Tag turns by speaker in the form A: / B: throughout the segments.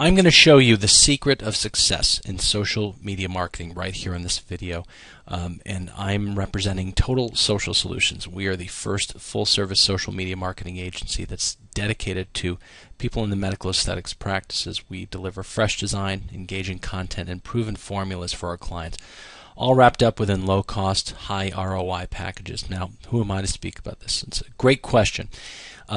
A: I'm going to show you the secret of success in social media marketing right here in this video. And I'm representing Total Social Solutions. We are the first full-service social media marketing agency that's dedicated to people in the medical aesthetics practices. We deliver fresh design, engaging content, and proven formulas for our clients, all wrapped up within low-cost, high ROI packages. Now, who am I to speak about this? It's a great question.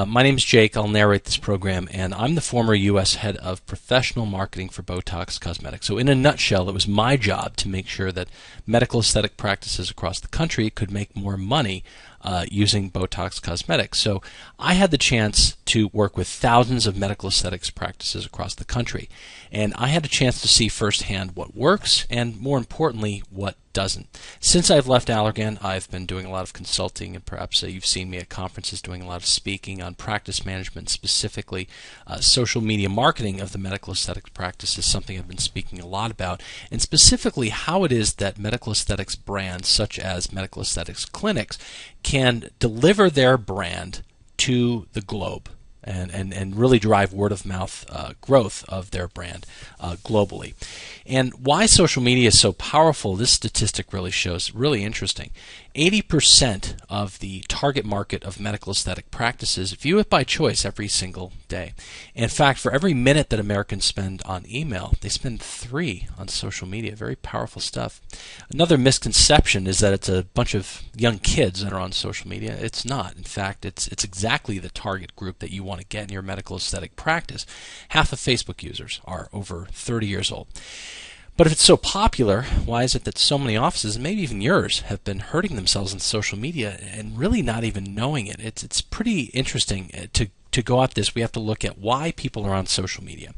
A: My name is Jake. I'll narrate this program, and I'm the former U.S. head of professional marketing for Botox Cosmetics. So in a nutshell, it was my job to make sure that medical aesthetic practices across the country could make more money using Botox Cosmetics. So I had the chance to work with thousands of medical aesthetics practices across the country, and I had a chance to see firsthand what works and, more importantly, what doesn't. Since I've left Allergan, I've been doing a lot of consulting, and perhaps you've seen me at conferences doing a lot of speaking on practice management, specifically social media marketing of the medical aesthetics practice is something I've been speaking a lot about, and specifically how it is that medical aesthetics brands such as medical aesthetics clinics can deliver their brand to the globe and really drive word-of-mouth growth of their brand globally. And why social media is so powerful, this statistic really shows, really interesting. 80% of the target market of medical aesthetic practices view it by choice every single day. In fact, for every minute that Americans spend on email, they spend 3 on social media. Very powerful stuff. Another misconception is that it's a bunch of young kids that are on social media. It's not. In fact, it's exactly the target group that you want to get in your medical aesthetic practice. Half of Facebook users are over 30 years old. But if it's so popular, why is it that so many offices, maybe even yours, have been hurting themselves on social media and really not even knowing it? It's pretty interesting to go at this. We have to look at why people are on social media.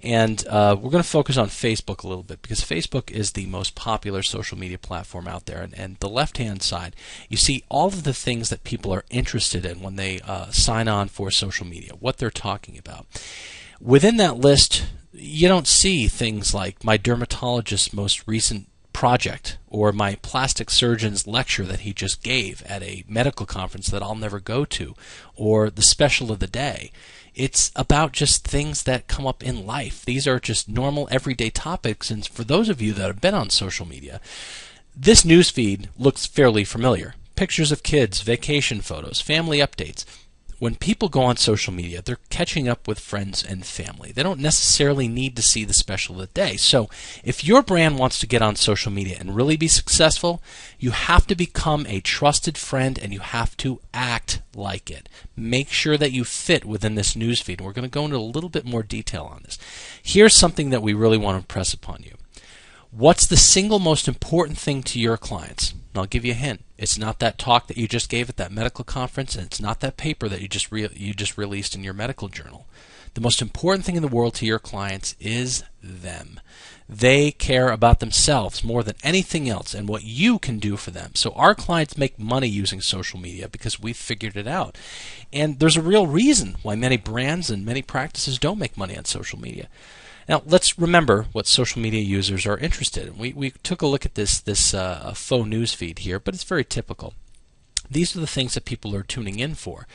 A: And we're going to focus on Facebook a little bit because Facebook is the most popular social media platform out there. And the left-hand side, you see all of the things that people are interested in when they sign on for social media, what they're talking about. Within that list, you don't see things like my dermatologist's most recent project or my plastic surgeon's lecture that he just gave at a medical conference that I'll never go to, or the special of the day. It's about just things that come up in life. These are just normal everyday topics, and for those of you that have been on social media, this newsfeed looks fairly familiar. Pictures of kids, vacation photos, family updates. When people go on social media, they're catching up with friends and family. They don't necessarily need to see the special of the day. So if your brand wants to get on social media and really be successful, you have to become a trusted friend and you have to act like it. Make sure that you fit within this newsfeed. We're going to go into a little bit more detail on this. Here's something that we really want to impress upon you. What's the single most important thing to your clients? And I'll give you a hint. It's not that talk that you just gave at that medical conference, and it's not that paper that you just released in your medical journal. The most important thing in the world to your clients is them. They care about themselves more than anything else and what you can do for them. So our clients make money using social media because we've figured it out. And there's a real reason why many brands and many practices don't make money on social media. Now, let's remember what social media users are interested in. We took a look at this faux news feed here, but it's very typical. These are the things that people are tuning in for.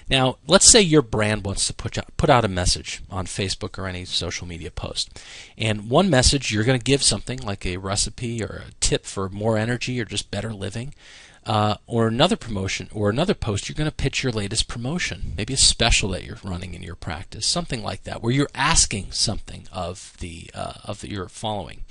A: Now, let's say your brand wants to put out a message on Facebook or any social media post. And one message, you're going to give something like a recipe or a tip for more energy or just better living. Or another promotion or another post, you're going to pitch your latest promotion, maybe a special that you're running in your practice, something like that, where you're asking something of your following.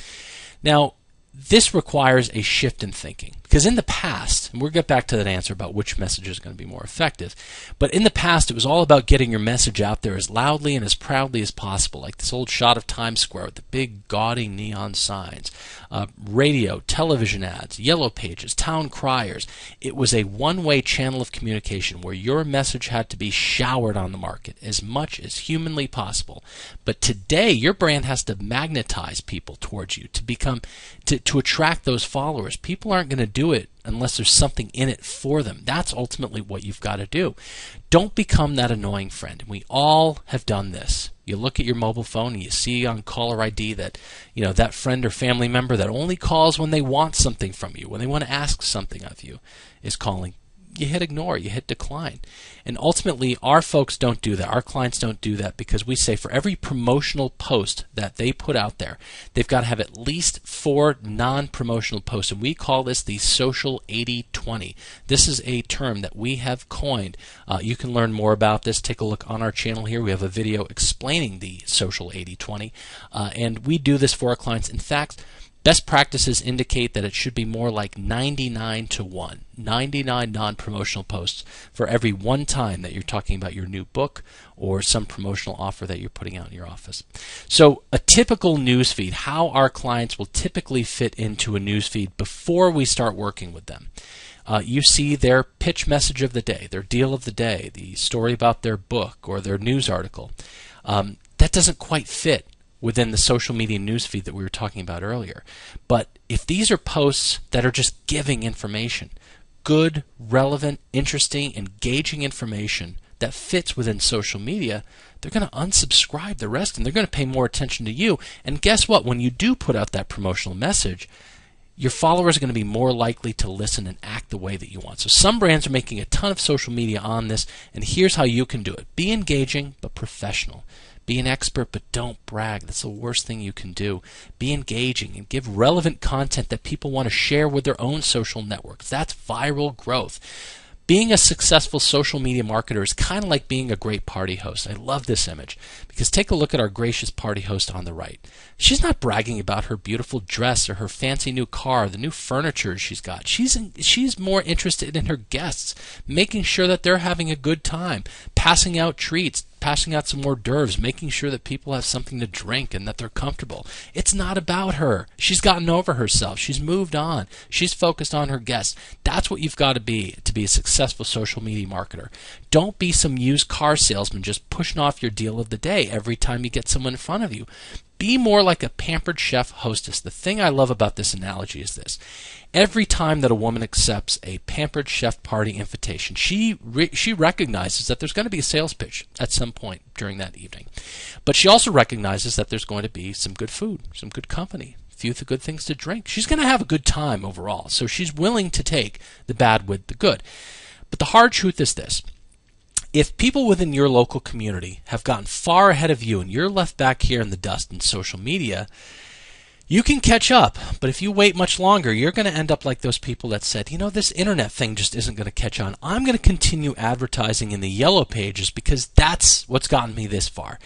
A: Now, this requires a shift in thinking because in the past, and we'll get back to that answer about which message is going to be more effective, but in the past it was all about getting your message out there as loudly and as proudly as possible, like this old shot of Times Square with the big gaudy neon signs, radio, television ads, yellow pages, town criers. It was a one-way channel of communication where your message had to be showered on the market as much as humanly possible. But today your brand has to magnetize people towards you to attract those followers. People aren't going to do it unless there's something in it for them. That's ultimately what you've got to do. Don't become that annoying friend. We all have done this. You look at your mobile phone and you see on caller ID that, that friend or family member that only calls when they want something from you, when they want to ask something of you, is calling. you hit ignore, you hit decline. And ultimately, our folks don't do that. Our clients don't do that because we say for every promotional post that they put out there, they've got to have at least 4 non-promotional posts. And we call this the social 80-20. This is a term that we have coined. You can learn more about this. Take a look on our channel here. We have a video explaining the social 80-20. And we do this for our clients. In fact, best practices indicate that it should be more like 99 to 1. 99 non-promotional posts for every one time that you're talking about your new book or some promotional offer that you're putting out in your office. So a typical newsfeed, how our clients will typically fit into a newsfeed before we start working with them. You see their pitch message of the day, their deal of the day, the story about their book or their news article. That doesn't quite fit within the social media newsfeed that we were talking about earlier. But if these are posts that are just giving information, good, relevant, interesting, engaging information that fits within social media, they're going to unsubscribe the rest and they're going to pay more attention to you. And guess what? When you do put out that promotional message, your followers are going to be more likely to listen and act the way that you want. So some brands are making a ton of social media on this, and here's how you can do it. Be engaging but professional. Be an expert, but don't brag. That's the worst thing you can do. Be engaging and give relevant content that people want to share with their own social networks. That's viral growth. Being a successful social media marketer is kind of like being a great party host. I love this image because take a look at our gracious party host on the right. She's not bragging about her beautiful dress or her fancy new car, the new furniture she's got. She's more interested in her guests, making sure that they're having a good time, passing out treats, passing out some hors d'oeuvres, making sure that people have something to drink and that they're comfortable. It's not about her. She's gotten over herself. She's moved on. She's focused on her guests. That's what you've got to be a successful social media marketer. Don't be some used car salesman just pushing off your deal of the day every time you get someone in front of you. Be more like a pampered chef hostess. The thing I love about this analogy is this. Every time that a woman accepts a pampered chef party invitation, she recognizes that there's going to be a sales pitch at some point during that evening. But she also recognizes that there's going to be some good food, some good company, a few good things to drink. She's going to have a good time overall. So she's willing to take the bad with the good. But the hard truth is this. If people within your local community have gotten far ahead of you and you're left back here in the dust in social media, you can catch up. But if you wait much longer, you're going to end up like those people that said, you know, this internet thing just isn't going to catch on. I'm going to continue advertising in the yellow pages because that's what's gotten me this far.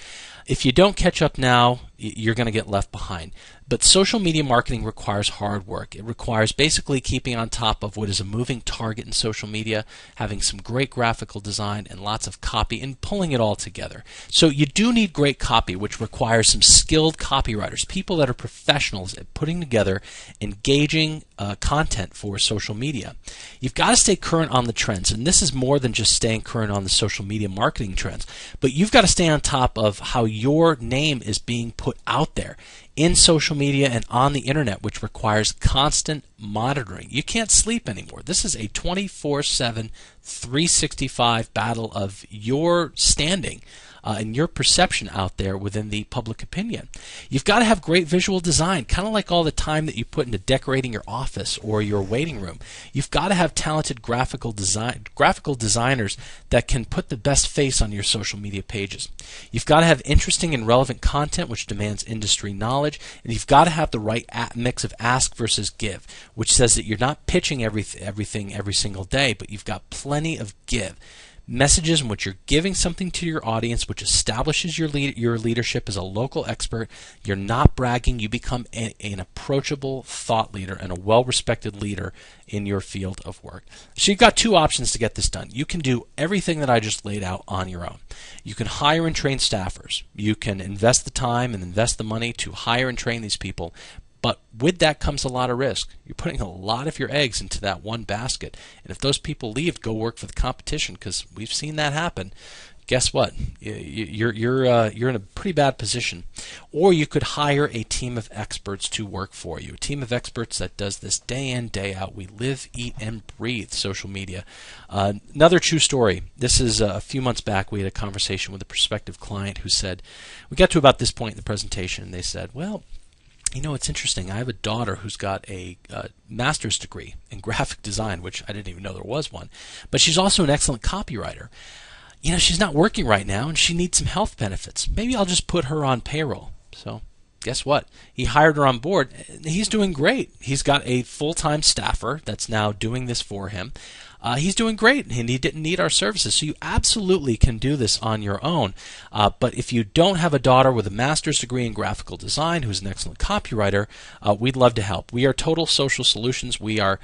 A: If you don't catch up now, you're going to get left behind. But social media marketing requires hard work. It requires basically keeping on top of what is a moving target in social media, having some great graphical design and lots of copy, and pulling it all together. So you do need great copy, which requires some skilled copywriters, people that are professionals at putting together engaging content for social media. You've got to stay current on the trends, and this is more than just staying current on the social media marketing trends, but you've got to stay on top of how your name is being put out there in social media and on the internet, which requires constant monitoring. You can't sleep anymore. This is a 24/7, 365 battle of your standing and your perception out there within the public opinion. You've got to have great visual design, kind of like all the time that you put into decorating your office or your waiting room. You've got to have talented graphical designers that can put the best face on your social media pages. You've got to have interesting and relevant content, which demands industry knowledge, and you've got to have the right mix of ask versus give, which says that you're not pitching everything every single day, but you've got plenty of give. Messages in which you're giving something to your audience, which establishes your leadership as a local expert. You're not bragging. You become an approachable thought leader and a well-respected leader in your field of work. So you've got two options to get this done. You can do everything that I just laid out on your own. You can hire and train staffers. You can invest the time and invest the money to hire and train these people. But with that comes a lot of risk. You're putting a lot of your eggs into that one basket. And if those people leave to go work for the competition, because we've seen that happen, guess what? You're in a pretty bad position. Or you could hire a team of experts to work for you. A team of experts that does this day in, day out. We live, eat, and breathe social media. Another true story. This is a few months back. We had a conversation with a prospective client who said, we got to about this point in the presentation, and they said, well, You know, it's interesting. I have a daughter who's got a master's degree in graphic design, which I didn't even know there was one. But she's also an excellent copywriter. You know, she's not working right now and she needs some health benefits. Maybe I'll just put her on payroll. So guess what? He hired her on board. He's doing great. He's got a full-time staffer that's now doing this for him. He's doing great, and he didn't need our services. So you absolutely can do this on your own. But if you don't have a daughter with a master's degree in graphical design who's an excellent copywriter, we'd love to help. We are Total Social Solutions. We are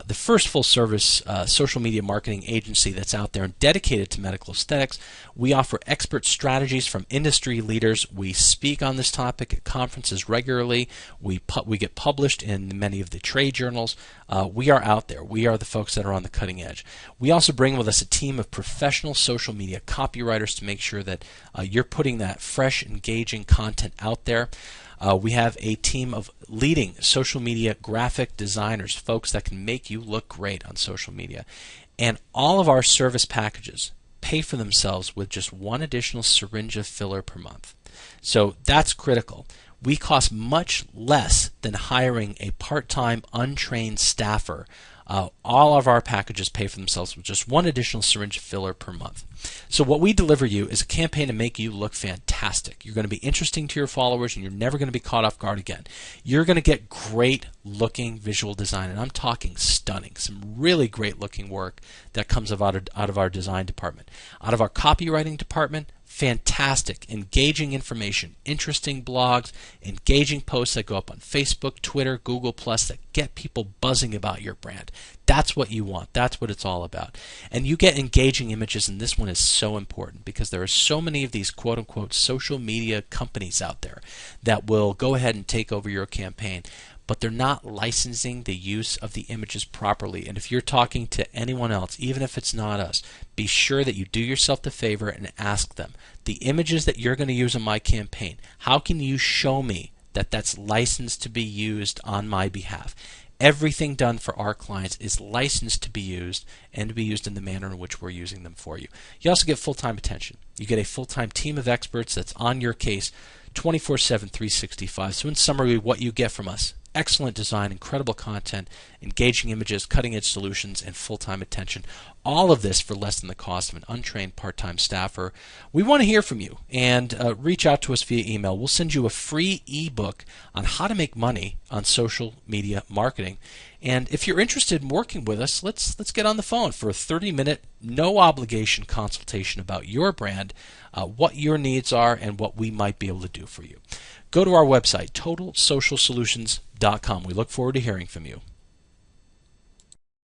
A: the first full-service social media marketing agency that's out there and dedicated to medical aesthetics. We offer expert strategies from industry leaders. We speak on this topic at conferences regularly. We get published in many of the trade journals. We are out there. We are the folks that are on the cutting edge. We also bring with us a team of professional social media copywriters to make sure that you're putting that fresh, engaging content out there. We have a team of leading social media graphic designers, folks that can make you look great on social media. And all of our service packages pay for themselves with just one additional syringe of filler per month. So that's critical. We cost much less than hiring a part-time, untrained staffer. All of our packages pay for themselves with just one additional syringe of filler per month. So what we deliver you is a campaign to make you look fantastic. You're going to be interesting to your followers, and you're never going to be caught off guard again. You're going to get great looking visual design, and I'm talking stunning. Some really great looking work that comes out of our design department. Out of our copywriting department, fantastic, engaging information, interesting blogs, engaging posts that go up on Facebook, Twitter, Google+, that get people buzzing about your brand. That's what you want. That's what it's all about. And you get engaging images, and this one is so important because there are so many of these quote-unquote social media companies out there that will go ahead and take over your campaign, but they're not licensing the use of the images properly. And if you're talking to anyone else, even if it's not us, be sure that you do yourself the favor and ask them, the images that you're going to use in my campaign, how can you show me that that's licensed to be used on my behalf? Everything done for our clients is licensed to be used and to be used in the manner in which we're using them for you. You also get full-time attention. You get a full-time team of experts that's on your case 24/7, 365. So in summary, what you get from us: excellent design, incredible content, engaging images, cutting-edge solutions, and full-time attention. All of this for less than the cost of an untrained part-time staffer. We want to hear from you, and reach out to us via email. We'll send you a free ebook on how to make money on social media marketing. And if you're interested in working with us, let's get on the phone for a 30-minute, no-obligation consultation about your brand, what your needs are, and what we might be able to do for you. Go to our website, totalsocialsolutions.com. We look forward to hearing from you.